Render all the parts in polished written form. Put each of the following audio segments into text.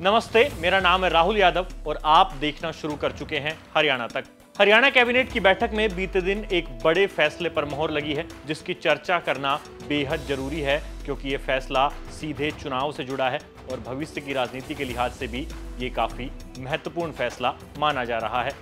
नमस्ते, मेरा नाम है राहुल यादव और आप देखना शुरू कर चुके हैं हरियाणा तक। हरियाणा कैबिनेट की बैठक में बीते दिन एक बड़े फैसले पर मोहर लगी है, जिसकी चर्चा करना बेहद जरूरी है क्योंकि ये फैसला सीधे चुनाव से जुड़ा है और भविष्य की राजनीति के लिहाज से भी ये काफी महत्वपूर्ण फैसला माना जा रहा है।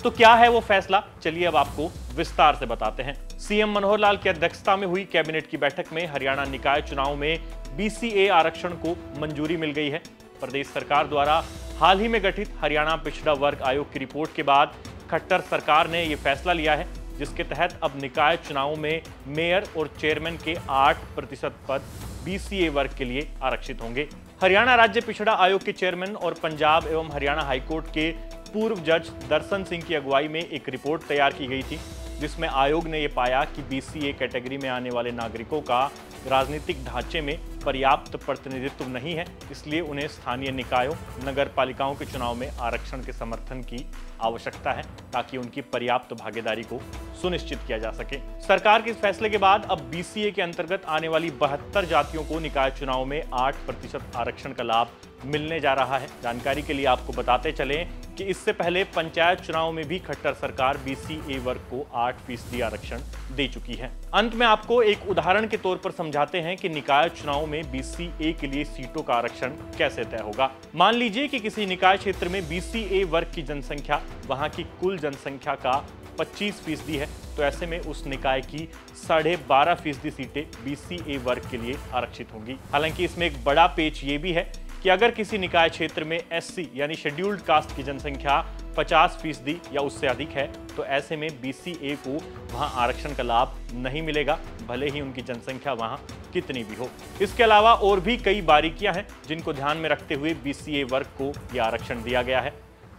तो क्या है वो फैसला, चलिए अब आपको विस्तार से बताते हैं। सीएम मनोहर लाल की अध्यक्षता में हुई कैबिनेट की बैठक में हरियाणा निकाय चुनाव में बीसीए आरक्षण को मंजूरी मिल गई है। प्रदेश सरकार द्वारा हाल ही में गठित हरियाणा पिछड़ा वर्ग आयोग की रिपोर्ट के बाद खट्टर सरकार ने यह फैसला लिया है, जिसके तहत अब निकाय चुनाव में मेयर और चेयरमैन के 8% पद बीसीए वर्ग के लिए आरक्षित होंगे। हरियाणा राज्य पिछड़ा आयोग के चेयरमैन और पंजाब एवं हरियाणा हाईकोर्ट के पूर्व जज दर्शन सिंह की अगुवाई में एक रिपोर्ट तैयार की गई थी, जिसमें आयोग ने यह पाया कि बीसीए कैटेगरी में आने वाले नागरिकों का राजनीतिक ढांचे में पर्याप्त प्रतिनिधित्व नहीं है, इसलिए उन्हें स्थानीय निकायों, नगर पालिकाओं के चुनाव में आरक्षण के समर्थन की आवश्यकता है ताकि उनकी पर्याप्त भागीदारी को सुनिश्चित किया जा सके। सरकार के इस फैसले के बाद अब बीसीए के अंतर्गत आने वाली 72 जातियों को निकाय चुनाव में 8% आरक्षण का लाभ मिलने जा रहा है। जानकारी के लिए आपको बताते चलें कि इससे पहले पंचायत चुनाव में भी खट्टर सरकार बीसीए वर्ग को 8% आरक्षण दे चुकी है। अंत में आपको एक उदाहरण के तौर पर समझाते हैं कि निकाय चुनाव में बीसीए के लिए सीटों का आरक्षण कैसे तय होगा। मान लीजिए कि किसी निकाय क्षेत्र में बीसीए वर्ग की जनसंख्या वहां की कुल जनसंख्या का 25% है, तो ऐसे में उस निकाय की 12.5% सीटें बीसीए वर्ग के लिए आरक्षित होंगी। हालांकि इसमें एक बड़ा पेच ये भी है कि अगर किसी निकाय क्षेत्र में एससी यानी शेड्यूल्ड कास्ट की जनसंख्या 50% या उससे अधिक है, तो ऐसे में बीसीए को वहां आरक्षण का लाभ नहीं मिलेगा, भले ही उनकी जनसंख्या वहां कितनी भी हो। इसके अलावा और भी कई बारीकियां हैं जिनको ध्यान में रखते हुए बीसीए वर्ग को यह आरक्षण दिया गया है।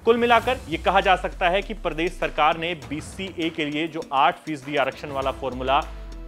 कुल मिलाकर ये कहा जा सकता है कि प्रदेश सरकार ने बीसीए के लिए जो 8% आरक्षण वाला फॉर्मूला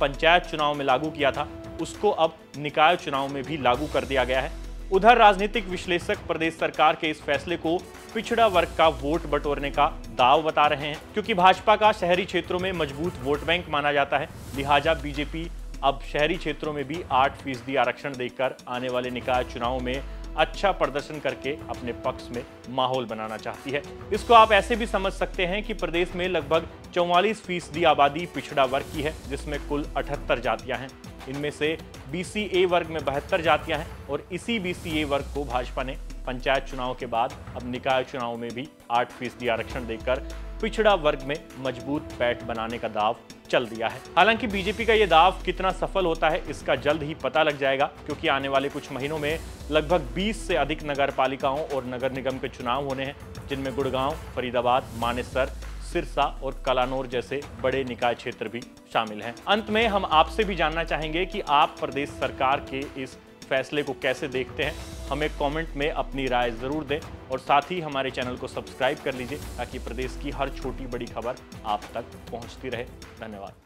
पंचायत चुनाव में लागू किया था, उसको अब निकाय चुनाव में भी लागू कर दिया गया है। उधर राजनीतिक विश्लेषक प्रदेश सरकार के इस फैसले को पिछड़ा वर्ग का वोट बटोरने का दाव बता रहे हैं, क्योंकि भाजपा का शहरी क्षेत्रों में मजबूत वोट बैंक माना जाता है। लिहाजा बीजेपी अब शहरी क्षेत्रों में भी 8% आरक्षण देकर आने वाले निकाय चुनाव में अच्छा प्रदर्शन करके अपने पक्ष में माहौल बनाना चाहती है। इसको आप ऐसे भी समझ सकते हैं कि प्रदेश में लगभग 44% आबादी पिछड़ा वर्ग की है, जिसमें कुल 78 जातियां हैं। इनमें से बीसीए वर्ग में 72 जातियां हैं और इसी बीसीए वर्ग को भाजपा ने पंचायत चुनाव के बाद अब निकाय चुनाव में भी 8% आरक्षण देकर पिछड़ा वर्ग में मजबूत पैठ बनाने का दाव चल दिया है। हालांकि बीजेपी का यह दाव कितना सफल होता है, इसका जल्द ही पता लग जाएगा, क्योंकि आने वाले कुछ महीनों में लगभग 20 से अधिक नगर पालिकाओं और नगर निगम के चुनाव होने हैं, जिनमें गुड़गांव, फरीदाबाद, मानेसर, सिरसा और कलानौर जैसे बड़े निकाय क्षेत्र भी शामिल हैं। अंत में हम आपसे भी जानना चाहेंगे कि आप प्रदेश सरकार के इस फैसले को कैसे देखते हैं। हमें कमेंट में अपनी राय जरूर दें और साथ ही हमारे चैनल को सब्सक्राइब कर लीजिए ताकि प्रदेश की हर छोटी बड़ी खबर आप तक पहुंचती रहे। धन्यवाद।